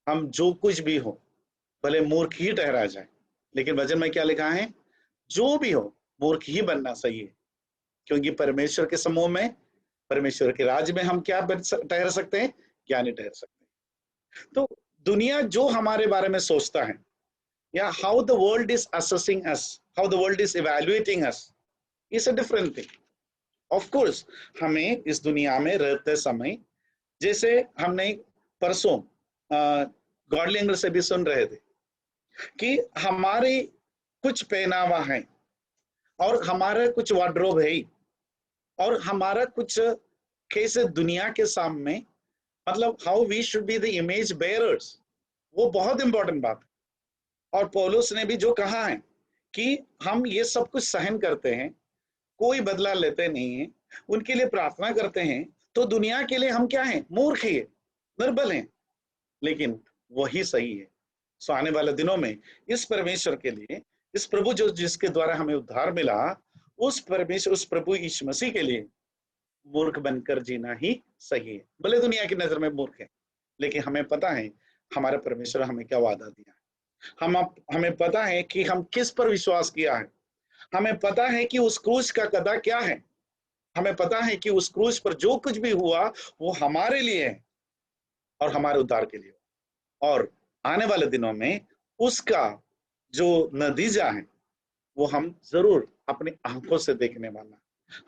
हम जो कुछ भी हो, भले मूर्ख ही ठहरा जाए, लेकिन वचन में क्या लिखा है, जो भी हो मूर्ख ही बनना सही है, क्योंकि परमेश्वर के समूह में, परमेश्वर के राज में हम क्या ठहर सकते हैं, ज्ञानी ठहर सकते हैं। तो दुनिया जो हमारे बारे में सोचता है, या how the world is assessing us, how the world is evaluating us, is a different thing. Of course हमें इस दुनिया में रहते समय, जैसे हमने परसों गॉडली एंगल से भी सुन रहे थे कि हमारे कुछ पहनावा है, और हमारा कुछ वार्डरोब है, और हमारा कुछ कैसे दुनिया के सामने, मतलब how we should be the image bearers, वो बहुत इंपॉर्टेंट बात है। और पौलुस ने भी जो कहा है कि हम ये सब कुछ सहन करते हैं, कोई बदला लेते नहीं है, उनके लिए प्रार्थना करते हैं, तो दुनिया के लिए हम क्या हैं, मूर्ख है, निर्बल हैं, लेकिन वही सही है। सो आने वाले दिनों में इस परमेश्वर के लिए, इस प्रभु जो जिसके द्वारा हमें उद्धार मिला, उस परमेश्वर, उस प्रभु यीशु मसीह के लिए मूर्ख बनकर जीना ही सही है। भले दुनिया की नजर में मूर्ख है, लेकिन हमें पता है हमारा परमेश्वर हमें क्या वादा दिया है, हमें पता है कि हम किस पर विश्वास किया है, हमें पता है कि उस क्रूस का कदा क्या है, हमें पता है कि उस क्रूस पर जो कुछ भी हुआ वो हमारे लिए है और हमारे उद्धार के लिए। और आने वाले दिनों में उसका जो नतीजा है वो हम जरूर अपनी आंखों से देखने वाला,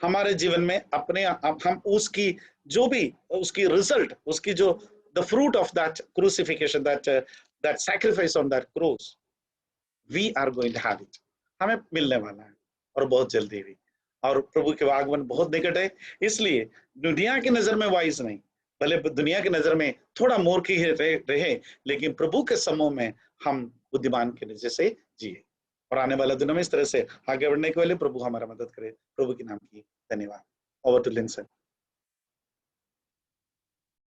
हमारे जीवन में अपने हम उसकी जो भी उसकी रिजल्ट, उसकी जो the fruit of that crucifixion, that sacrifice on that cross, we are going to have it, हमें मिलने वाला है, और बहुत जल्दी भी। और प्रभु के आगमन बहुत निकट है, इसलिए दुनिया की नजर में वाइज नहीं, भले दुनिया की नजर में थोड़ा मूर्ख ही रहे, लेकिन प्रभु के समूह में हम बुद्धिमान के जैसे जिए। और आने वाले दिनों में इस तरह से आगे बढ़ने के लिए प्रभु हमारा मदद करे। प्रभु के नाम की धन्यवाद। Over to Linson.